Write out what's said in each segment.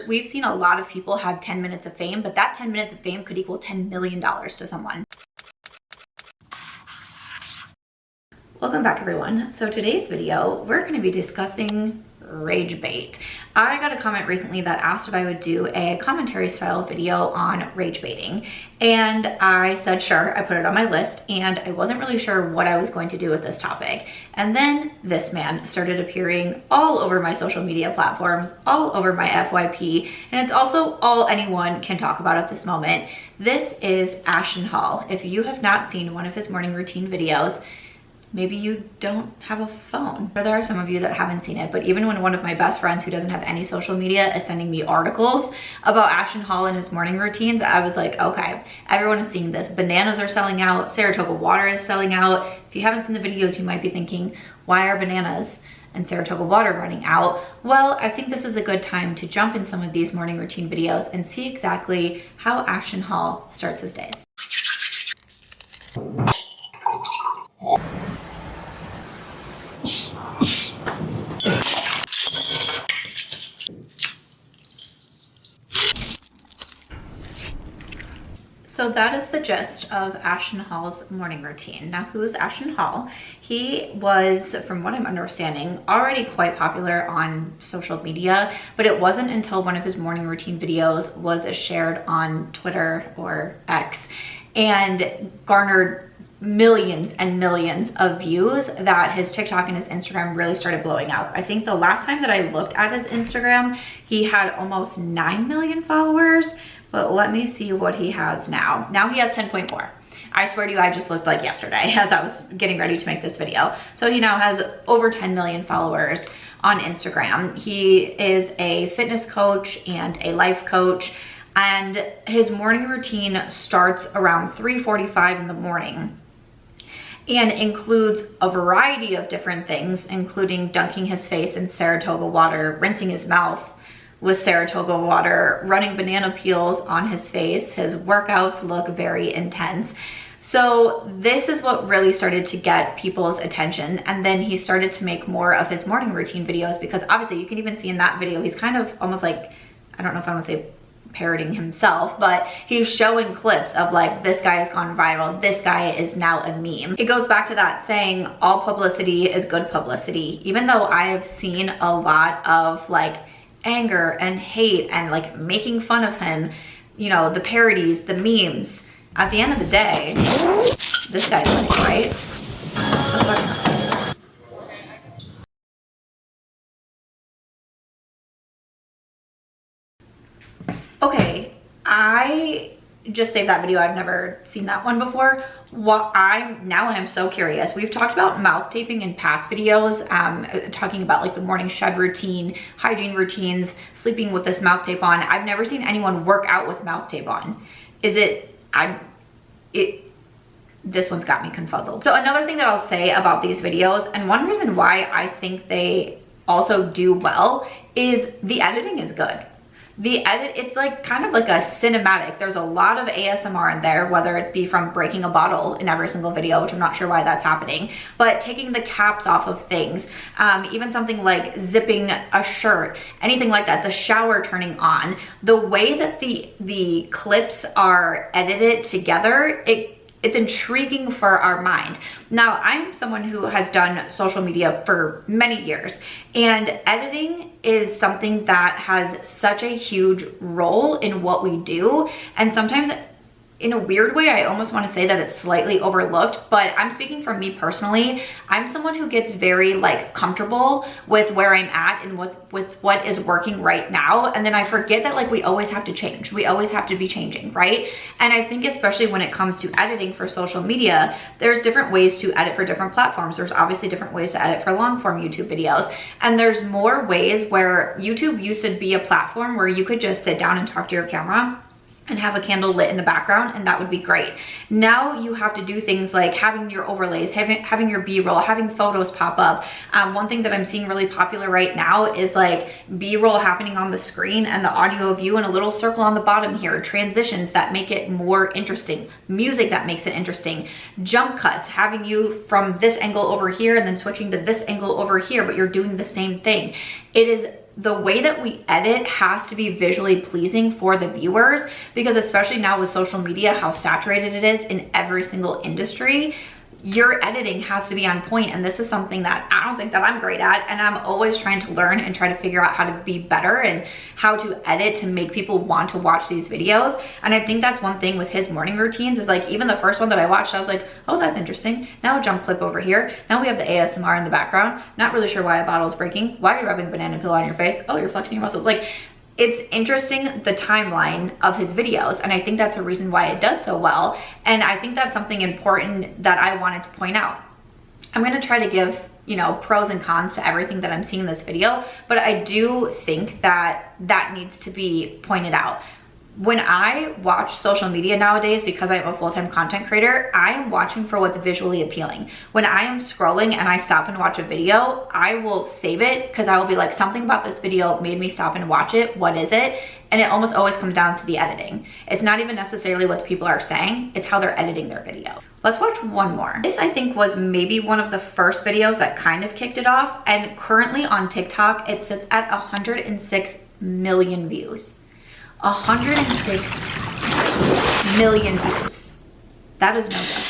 we've seen a lot of people have 10 minutes of fame, but that 10 minutes of fame could equal $10 million to someone. Welcome back, everyone. So today's video, we're going to be discussing rage bait. I got a comment recently that asked if I would do a commentary style video on rage baiting, and I said sure. I put it on my list, and I wasn't really sure what I was going to do with this topic. And then this man started appearing all over my social media platforms, all over my FYP, and it's also all anyone can talk about at this moment. This is Ashton Hall. If you have not seen one of his morning routine videos, maybe you don't have a phone. Or there are some of you that haven't seen it, but even when one of my best friends who doesn't have any social media is sending me articles about Ashton Hall and his morning routines, I was like, okay, everyone is seeing this. Bananas are selling out, Saratoga water is selling out. If you haven't seen the videos, you might be thinking, why are bananas and Saratoga water running out? Well, I think this is a good time to jump in some of these morning routine videos and see exactly how Ashton Hall starts his days. So that is the gist of Ashton Hall's morning routine. Now, who is Ashton Hall? He was, from what I'm understanding, already quite popular on social media, but it wasn't until one of his morning routine videos was shared on Twitter or X and garnered millions and millions of views that his TikTok and his Instagram really started blowing out. I think the last time that I looked at his Instagram, he had almost 9 million followers. But let me see what he has now. Now he has 10.4. I swear to you, I just looked like yesterday as I was getting ready to make this video. So he now has over 10 million followers on Instagram. He is a fitness coach and a life coach, and his morning routine starts around 3:45 in the morning and includes a variety of different things, including dunking his face in Saratoga water, rinsing his mouth with Saratoga water, running banana peels on his face. His workouts look very intense. So this is what really started to get people's attention. And then he started to make more of his morning routine videos, because obviously you can even see in that video, he's kind of almost like, I don't know if I want to say parroting himself, but he's showing clips of like, this guy has gone viral, this guy is now a meme. It goes back to that saying, all publicity is good publicity. Even though I have seen a lot of like anger and hate and like making fun of him, you know, the parodies, the memes, at the end of the day, this guy's winning, right? Okay, I just saved that video. I've never seen that one before. I'm so curious. We've talked about mouth taping in past videos, talking about like the morning shed routine, hygiene routines, sleeping with this mouth tape on. I've never seen anyone work out with mouth tape on. This one's got me confuzzled. So another thing that I'll say about these videos, and one reason why I think they also do well, is the editing is good. The edit, it's like kind of like a cinematic. There's a lot of ASMR in there, whether it be from breaking a bottle in every single video, which I'm not sure why that's happening, but taking the caps off of things, even something like zipping a shirt, anything like that, the shower turning on, the way that the clips are edited together, it's intriguing for our mind. Now, I'm someone who has done social media for many years, and editing is something that has such a huge role in what we do. And sometimes in a weird way, I almost want to say that it's slightly overlooked, but I'm speaking for me personally. I'm someone who gets very like comfortable with where I'm at and with what is working right now. And then I forget that like we always have to change. We always have to be changing, right? And I think especially when it comes to editing for social media, there's different ways to edit for different platforms. There's obviously different ways to edit for long form YouTube videos. And there's more ways where YouTube used to be a platform where you could just sit down and talk to your camera and have a candle lit in the background, and that would be great. Now you have to do things like having your overlays, having your B-roll, having photos pop up. One thing that I'm seeing really popular right now is like B-roll happening on the screen and the audio view and a little circle on the bottom here, transitions that make it more interesting, music that makes it interesting, jump cuts, having you from this angle over here and then switching to this angle over here, but you're doing the same thing. It is the way that we edit has to be visually pleasing for the viewers, because especially now with social media, how saturated it is in every single industry, your editing has to be on point. And this is something that I don't think that I'm great at, and I'm always trying to learn and try to figure out how to be better and how to edit to make people want to watch these videos. And I think that's one thing with his morning routines is like, even the first one that I watched, I was like, oh, that's interesting. Now a jump clip over here. Now we have the ASMR in the background. Not really sure why a bottle is breaking. Why are you rubbing banana peel on your face? Oh, you're flexing your muscles. Like, it's interesting, the timeline of his videos, and I think that's a reason why it does so well. And I think that's something important that I wanted to point out. I'm going to try to give, you know, pros and cons to everything that I'm seeing in this video, but I do think that that needs to be pointed out. When I watch social media nowadays, because I'm a full-time content creator, I am watching for what's visually appealing. When I am scrolling and I stop and watch a video, I will save it because I will be like, something about this video made me stop and watch it. What is it? And it almost always comes down to the editing. It's not even necessarily what the people are saying, it's how they're editing their video. Let's watch one more. This, I think, was maybe one of the first videos that kind of kicked it off, and currently on TikTok, it sits at 106 million views. 106 million views. That is no joke.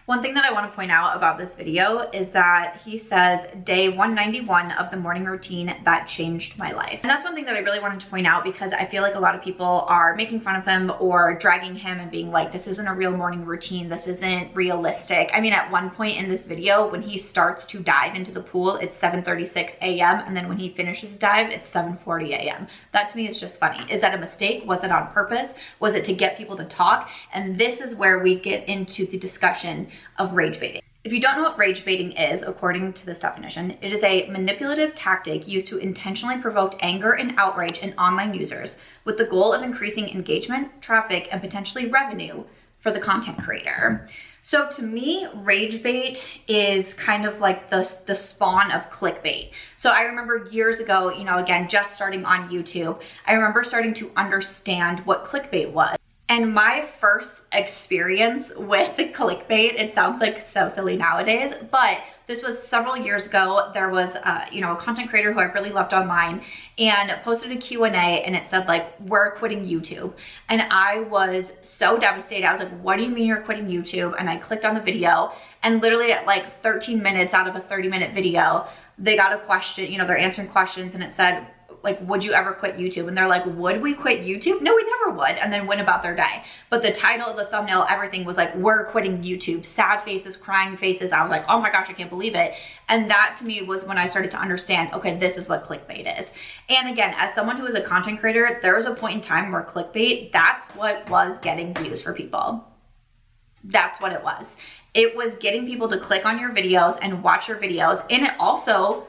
One thing that I want to point out about this video is that he says day 191 of the morning routine that changed my life. And that's one thing that I really wanted to point out, because I feel like a lot of people are making fun of him or dragging him and being like, this isn't a real morning routine, this isn't realistic. I mean, at one point in this video, when he starts to dive into the pool, it's 7:36 a.m. and then when he finishes his dive, it's 7:40 a.m. That to me is just funny. Is that a mistake? Was it on purpose? Was it to get people to talk? And this is where we get into the discussion of rage baiting. If you don't know what rage baiting is, according to this definition, it is a manipulative tactic used to intentionally provoke anger and outrage in online users with the goal of increasing engagement, traffic, and potentially revenue for the content creator. So to me, rage bait is kind of like the spawn of clickbait. So I remember years ago, you know, again, just starting on YouTube, I remember starting to understand what clickbait was. And my first experience with the clickbait, it sounds like so silly nowadays, but this was several years ago. There was, you know, a content creator who I really loved online and posted a Q&A, and it said like, we're quitting YouTube. And I was so devastated. I was like, what do you mean you're quitting YouTube? And I clicked on the video, and literally at like 13 minutes out of a 30-minute video, they got a question, you know, they're answering questions, and it said, like, would you ever quit YouTube? And they're like, would we quit YouTube? No, we never would. And then went about their day. But the title, the thumbnail, everything was like, we're quitting YouTube. Sad faces, crying faces. I was like, oh my gosh, I can't believe it. And that to me was when I started to understand, okay, this is what clickbait is. And again, as someone who is a content creator, there was a point in time where clickbait, that's what was getting views for people. That's what it was. It was getting people to click on your videos and watch your videos. And it also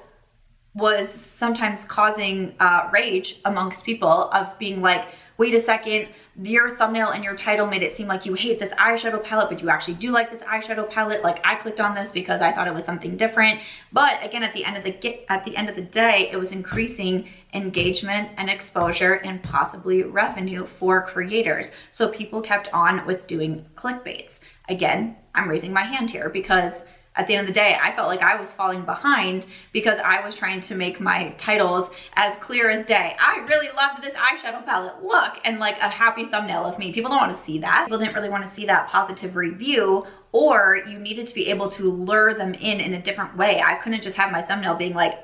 was sometimes causing rage amongst people of being like, wait a second, your thumbnail and your title made it seem like you hate this eyeshadow palette, but you actually do like this eyeshadow palette. Like, I clicked on this because I thought it was something different. But again, at the end of the day, it was increasing engagement and exposure and possibly revenue for creators. So people kept on with doing clickbaits. Again, I'm raising my hand here because at the end of the day, I felt like I was falling behind because I was trying to make my titles as clear as day. I really loved this eyeshadow palette, look, and like a happy thumbnail of me. People don't want to see that. People didn't really want to see that positive review, or you needed to be able to lure them in a different way. I couldn't just have my thumbnail being like,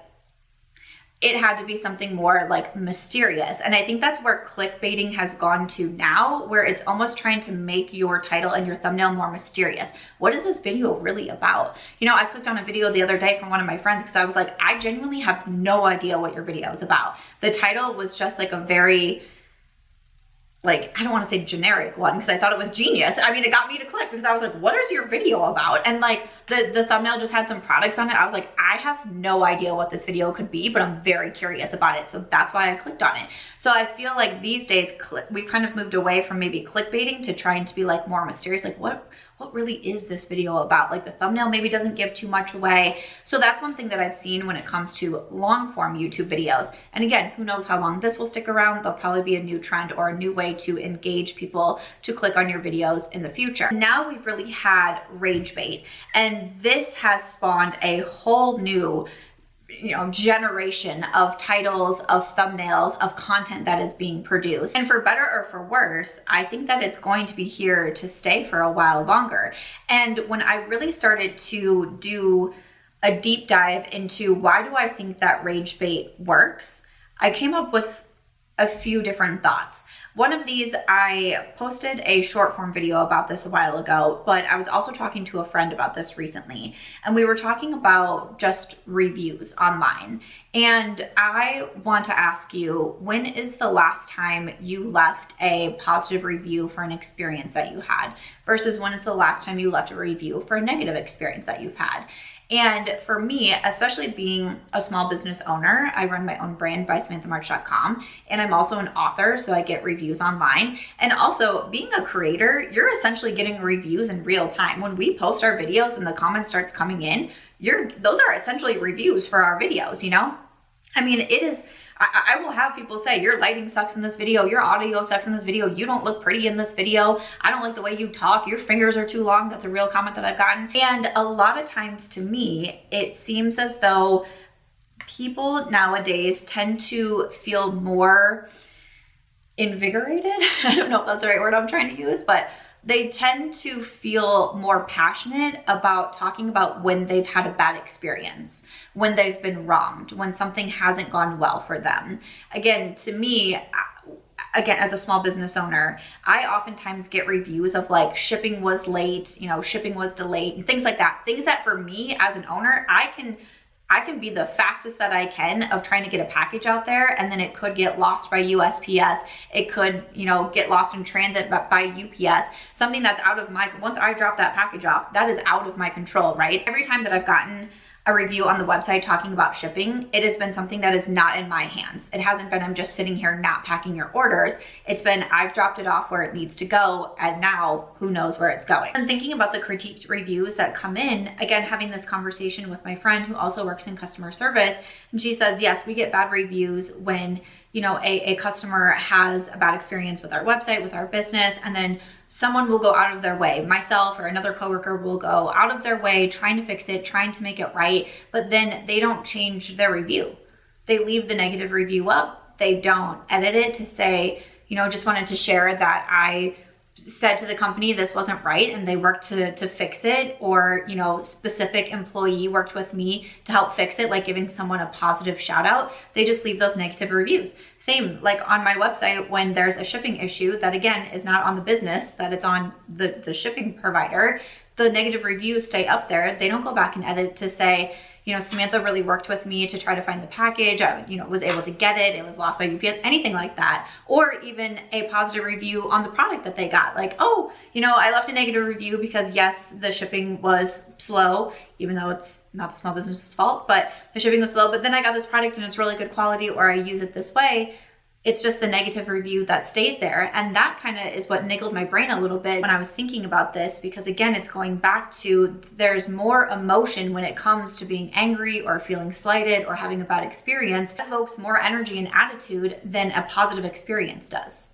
it had to be something more like mysterious. And I think that's where clickbaiting has gone to now, where it's almost trying to make your title and your thumbnail more mysterious. What is this video really about? You know, I clicked on a video the other day from one of my friends because I was like, I genuinely have no idea what your video is about. The title was just like a very, like, I don't want to say generic one because I thought it was genius. I mean, it got me to click because I was like, what is your video about? And like the thumbnail just had some products on it. I was like, I have no idea what this video could be, but I'm very curious about it. So that's why I clicked on it. So I feel like these days we've kind of moved away from maybe clickbaiting to trying to be like more mysterious. Like, what really is this video about? Like, the thumbnail maybe doesn't give too much away. So that's one thing that I've seen when it comes to long form YouTube videos. And again, who knows how long this will stick around. There'll probably be a new trend or a new way to engage people to click on your videos in the future. Now we've really had rage bait, and this has spawned a whole new generation of titles, of thumbnails, of content that is being produced. And for better or for worse, I think that it's going to be here to stay for a while longer. And when I really started to do a deep dive into why do I think that rage bait works, I came up with a few different thoughts. One of these, I posted a short form video about this a while ago, but I was also talking to a friend about this recently, and we were talking about just reviews online. And I want to ask you, when is the last time you left a positive review for an experience that you had versus when is the last time you left a review for a negative experience that you've had? And for me, especially being a small business owner, I run my own brand by SamanthaMarch.com, and I'm also an author, so I get reviews online. And also being a creator, you're essentially getting reviews in real time. When we post our videos and the comments starts coming in, those are essentially reviews for our videos, you know? I mean, it is, I will have people say, your lighting sucks in this video, your audio sucks in this video, you don't look pretty in this video, I don't like the way you talk, your fingers are too long. That's a real comment that I've gotten. And a lot of times to me, it seems as though people nowadays tend to feel more invigorated. I don't know if that's the right word I'm trying to use, but they tend to feel more passionate about talking about when they've had a bad experience, when they've been wronged, when something hasn't gone well for them. Again, to me, as a small business owner, I oftentimes get reviews of like shipping was late, shipping was delayed, things like that. Things that for me as an owner, I can be the fastest that I can of trying to get a package out there, and then it could get lost by USPS. It could, get lost in transit by UPS. Something that's once I drop that package off, that is out of my control, right? Every time that I've gotten a review on the website talking about shipping, it has been something that is not in my hands. It hasn't been, I'm just sitting here not packing your orders. It's been, I've dropped it off where it needs to go, and now who knows where it's going. And thinking about the critiqued reviews that come in, again, having this conversation with my friend who also works in customer service, and she says, yes, we get bad reviews when a customer has a bad experience with our website, with our business, and then someone will go out of their way, myself or another coworker will go out of their way trying to fix it, trying to make it right, but then they don't change their review. They leave the negative review up. They don't edit it to say, just wanted to share that I said to the company this wasn't right and they worked to fix it, or specific employee worked with me to help fix it, like giving someone a positive shout out. They just leave those negative reviews. Same like on my website, when there's a shipping issue that again is not on the business, that it's on the shipping provider, the negative reviews stay up there. They don't go back and edit to say, Samantha really worked with me to try to find the package. I, was able to get it. It was lost by UPS, anything like that. Or even a positive review on the product that they got. Like, oh, I left a negative review because yes, the shipping was slow, even though it's not the small business's fault, but the shipping was slow. But then I got this product and it's really good quality, or I use it this way. It's just the negative review that stays there. And that kind of is what niggled my brain a little bit when I was thinking about this, because again, it's going back to there's more emotion when it comes to being angry or feeling slighted or having a bad experience. It evokes more energy and attitude than a positive experience does.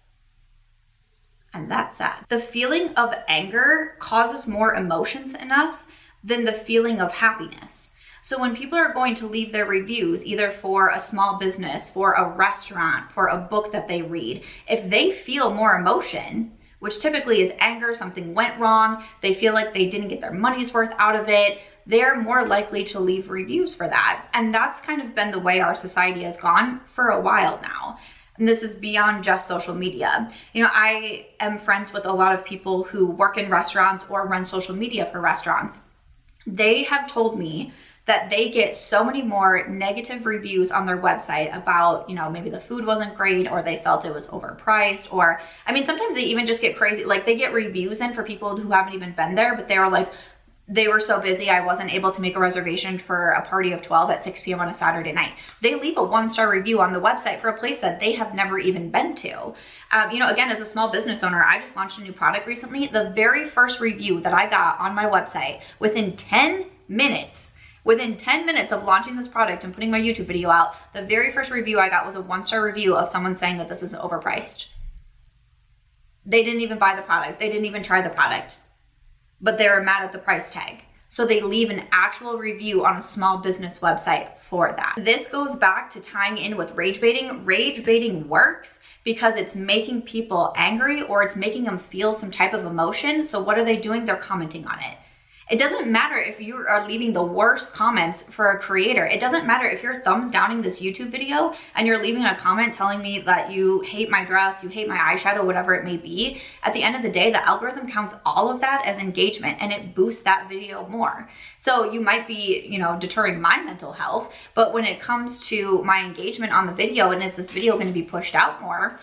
And that's sad. The feeling of anger causes more emotions in us than the feeling of happiness. So when people are going to leave their reviews, either for a small business, for a restaurant, for a book that they read, if they feel more emotion, which typically is anger, something went wrong, they feel like they didn't get their money's worth out of it, they're more likely to leave reviews for that. And that's kind of been the way our society has gone for a while now. And this is beyond just social media. I am friends with a lot of people who work in restaurants or run social media for restaurants. They have told me that they get so many more negative reviews on their website about, maybe the food wasn't great, or they felt it was overpriced, or, sometimes they even just get crazy. Like they get reviews in for people who haven't even been there, but they were like, they were so busy, I wasn't able to make a reservation for a party of 12 at 6 p.m. on a Saturday night. They leave a 1-star review on the website for a place that they have never even been to. Again, as a small business owner, I just launched a new product recently. The very first review that I got on my website within 10 minutes of launching this product and putting my YouTube video out, the very first review I got was a 1-star review of someone saying that this is overpriced. They didn't even buy the product. They didn't even try the product, but they were mad at the price tag. So they leave an actual review on a small business website for that. This goes back to tying in with rage baiting. Rage baiting works because it's making people angry or it's making them feel some type of emotion. So what are they doing? They're commenting on it. It doesn't matter if you are leaving the worst comments for a creator. It doesn't matter if you're thumbs downing this YouTube video and you're leaving a comment telling me that you hate my dress, you hate my eyeshadow, whatever it may be. At the end of the day, the algorithm counts all of that as engagement and it boosts that video more. So you might be, you know, deterring my mental health, but when it comes to my engagement on the video and is this video going to be pushed out more,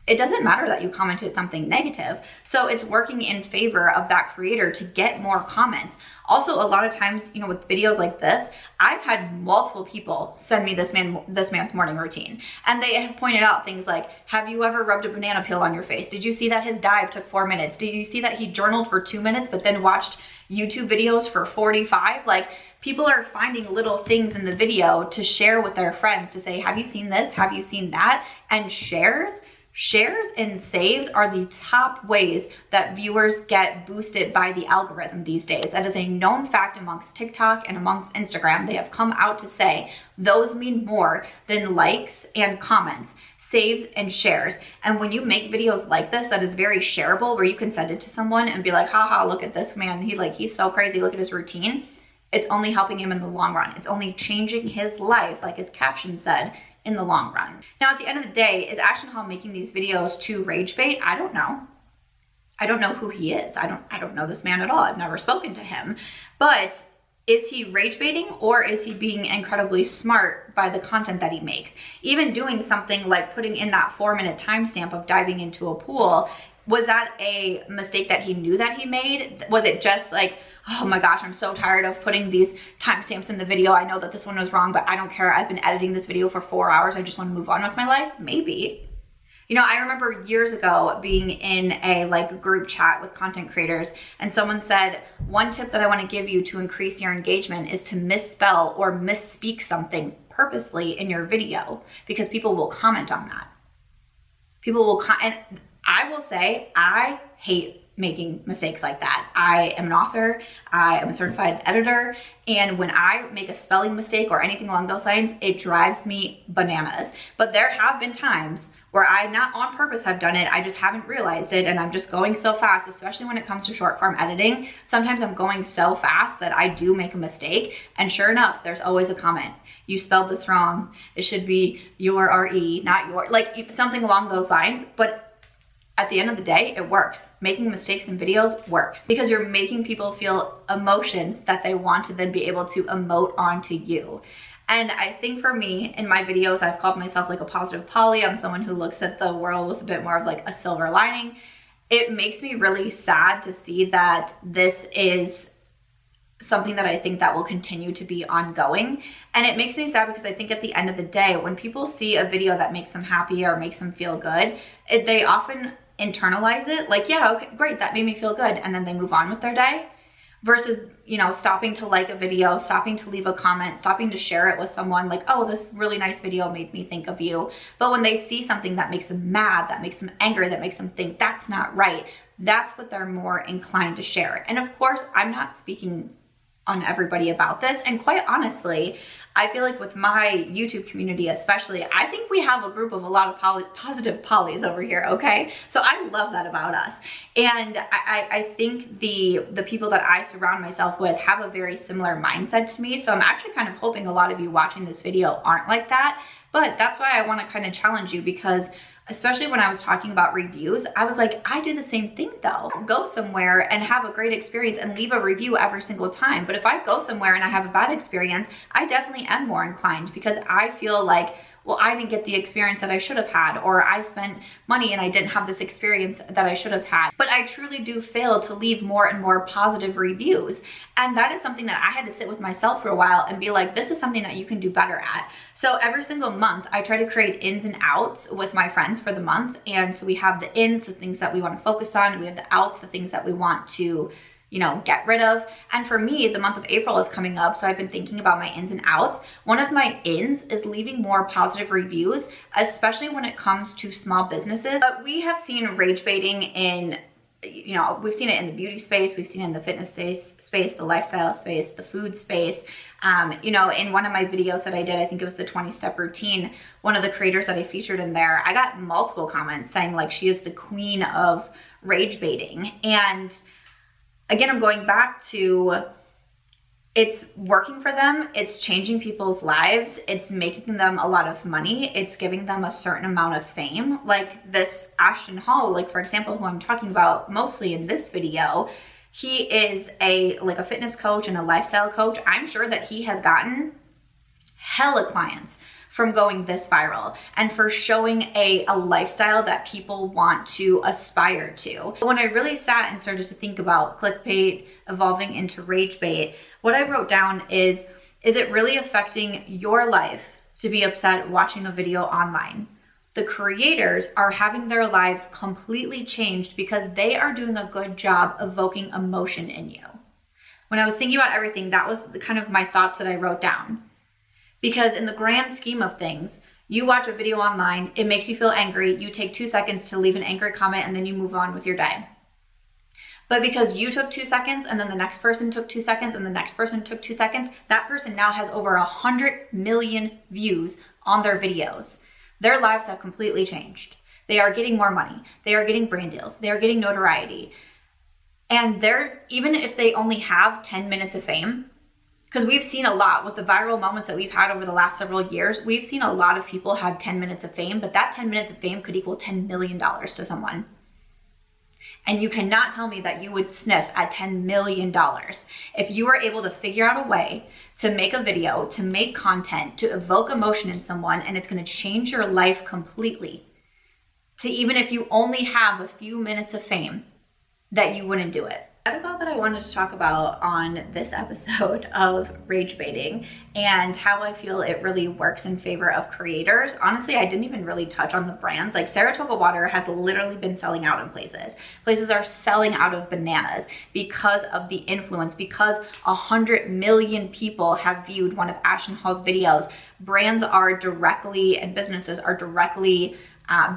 it doesn't matter that you commented something negative. So it's working in favor of that creator to get more comments. Also, a lot of times, you know, with videos like this, I've had multiple people send me this man's morning routine. And they have pointed out things like, have you ever rubbed a banana peel on your face? Did you see that his dive took 4 minutes? Did you see that he journaled for 2 minutes, but then watched YouTube videos for 45? Like, people are finding little things in the video to share with their friends to say, have you seen this? Have you seen that? And Shares and saves are the top ways that viewers get boosted by the algorithm these days. That is a known fact amongst TikTok and amongst Instagram. They have come out to say those mean more than likes and comments, saves and shares. And when you make videos like this, that is very shareable, where you can send it to someone and be like, haha, look at this man. He's so crazy. Look at his routine. It's only helping him in the long run. It's only changing his life, like his caption said, in the long run. Now, at the end of the day, is Ashton Hall making these videos to rage bait? I don't know. I don't know who he is. I don't know this man at all. I've never spoken to him. But is he rage baiting or is he being incredibly smart by the content that he makes? Even doing something like putting in that 4-minute timestamp of diving into a pool, was that a mistake that he knew that he made? Was it just like, oh my gosh, I'm so tired of putting these timestamps in the video. I know that this one was wrong, but I don't care. I've been editing this video for 4 hours. I just want to move on with my life. Maybe. You know, I remember years ago being in a group chat with content creators, and someone said, one tip that I want to give you to increase your engagement is to misspell or misspeak something purposely in your video, because people will comment on that. People will and I will say, I hate making mistakes like that. I am an author, I am a certified editor, and when I make a spelling mistake or anything along those lines, it drives me bananas. But there have been times where I, not on purpose, have done it, I just haven't realized it, and I'm just going so fast, especially when it comes to short form editing. Sometimes I'm going so fast that I do make a mistake, and sure enough, there's always a comment. You spelled this wrong. It should be your R-E, not your, like something along those lines. But at the end of the day, it works. Making mistakes in videos works because you're making people feel emotions that they want to then be able to emote onto you. And I think for me, in my videos, I've called myself like a positive Polly. I'm someone who looks at the world with a bit more of like a silver lining. It makes me really sad to see that this is something that I think that will continue to be ongoing. And it makes me sad because I think at the end of the day, when people see a video that makes them happy or makes them feel good, they often internalize it like, yeah, okay, great, that made me feel good, and then they move on with their day, versus, you know, stopping to like a video, stopping to leave a comment, stopping to share it with someone like, oh, this really nice video made me think of you. But when they see something that makes them mad, that makes them angry, that makes them think that's not right, that's what they're more inclined to share. And of course, I'm not speaking on everybody about this, and quite honestly, I feel like with my YouTube community especially, I think we have a group of a lot of positive Pollys over here, okay? So I love that about us. And I think the people that I surround myself with have a very similar mindset to me. So I'm actually kind of hoping a lot of you watching this video aren't like that. But that's why I want to kind of challenge you, because especially when I was talking about reviews, I was like, I do the same thing though. Go somewhere and have a great experience and leave a review every single time. But if I go somewhere and I have a bad experience, I definitely am more inclined, because I feel like, well, I didn't get the experience that I should have had, or I spent money and I didn't have this experience that I should have had. But I truly do fail to leave more and more positive reviews. And that is something that I had to sit with myself for a while and be like, this is something that you can do better at. So every single month, I try to create ins and outs with my friends for the month. And so we have the ins, the things that we want to focus on. We have the outs, the things that we want to you know, get rid of. And for me, the month of April is coming up, so I've been thinking about my ins and outs. One of my ins is leaving more positive reviews, especially when it comes to small businesses. But we have seen rage baiting in, you know, we've seen it in the beauty space, we've seen it in the fitness space, the lifestyle space, the food space. You know, in one of my videos that I did, I think it was the 20-step routine, one of the creators that I featured in there, I got multiple comments saying like she is the queen of rage baiting. And again, I'm going back to, it's working for them, it's changing people's lives, it's making them a lot of money, it's giving them a certain amount of fame. Like this Ashton Hall, like for example, who I'm talking about mostly in this video, he is a fitness coach and a lifestyle coach. I'm sure that he has gotten hella clients from going this viral and for showing a lifestyle that people want to aspire to. When I really sat and started to think about clickbait evolving into rage bait, what I wrote down is it really affecting your life to be upset watching a video online? The creators are having their lives completely changed because they are doing a good job evoking emotion in you. When I was thinking about everything, that was the kind of my thoughts that I wrote down. Because in the grand scheme of things, you watch a video online, it makes you feel angry, you take 2 seconds to leave an angry comment, and then you move on with your day. But because you took 2 seconds, and then the next person took 2 seconds, and the next person took 2 seconds, that person now has over 100 million views on their videos. Their lives have completely changed. They are getting more money, they are getting brand deals, they are getting notoriety. And even if they only have 10 minutes of fame, because we've seen a lot with the viral moments that we've had over the last several years, we've seen a lot of people have 10 minutes of fame, but that 10 minutes of fame could equal $10 million to someone. And you cannot tell me that you would sniff at $10 million if you were able to figure out a way to make a video, to make content, to evoke emotion in someone, and it's going to change your life completely. To even if you only have a few minutes of fame, that you wouldn't do it. That is all that I wanted to talk about on this episode of rage baiting and how I feel it really works in favor of creators. Honestly, I didn't even really touch on the brands. Like Saratoga water has literally been selling out in places. Places are selling out of bananas because of the influence, because 100 million people have viewed one of Ashton Hall's videos. Brands are directly, and businesses are directly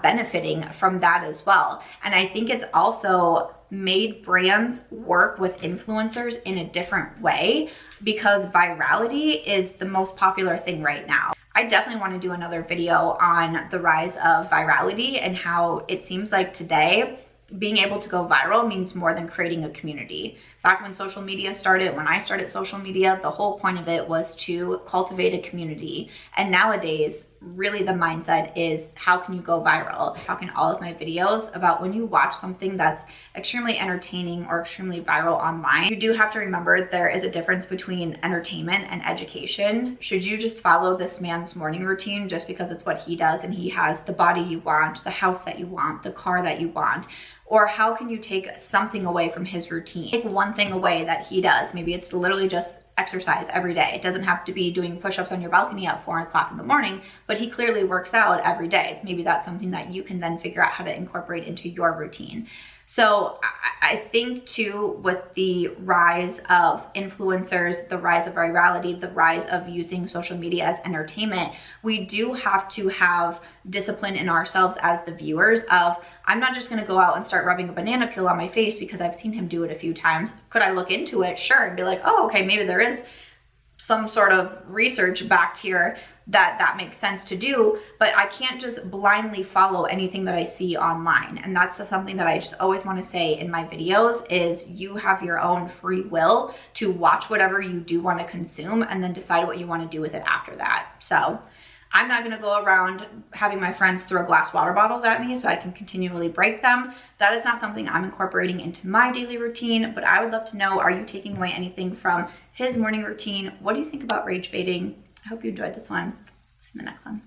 benefiting from that as well. And I think it's also made brands work with influencers in a different way because virality is the most popular thing right now. I definitely want to do another video on the rise of virality and how it seems like today being able to go viral means more than creating a community. Back when social media started, when I started social media, the whole point of it was to cultivate a community. And nowadays, really the mindset is how can you go viral? I'm talking all of my videos about when you watch something that's extremely entertaining or extremely viral online, you do have to remember there is a difference between entertainment and education. Should you just follow this man's morning routine just because it's what he does and he has the body you want, the house that you want, the car that you want? Or how can you take something away from his routine? Take one thing away that he does. Maybe it's literally just exercise every day. It doesn't have to be doing push-ups on your balcony at 4 o'clock in the morning, but he clearly works out every day. Maybe that's something that you can then figure out how to incorporate into your routine. So I think too, with the rise of influencers, the rise of virality, the rise of using social media as entertainment, we do have to have discipline in ourselves as the viewers of, I'm not just gonna go out and start rubbing a banana peel on my face because I've seen him do it a few times. Could I look into it? Sure, and be like, oh, okay, maybe there is some sort of research backed here that makes sense to do, but I can't just blindly follow anything that I see online. And that's something that I just always want to say in my videos is you have your own free will to watch whatever you do want to consume and then decide what you want to do with it after that. So I'm not going to go around having my friends throw glass water bottles at me so I can continually break them. That is not something I'm incorporating into my daily routine, but I would love to know, are you taking away anything from his morning routine? What do you think about rage baiting? I hope you enjoyed this one. See you in the next one.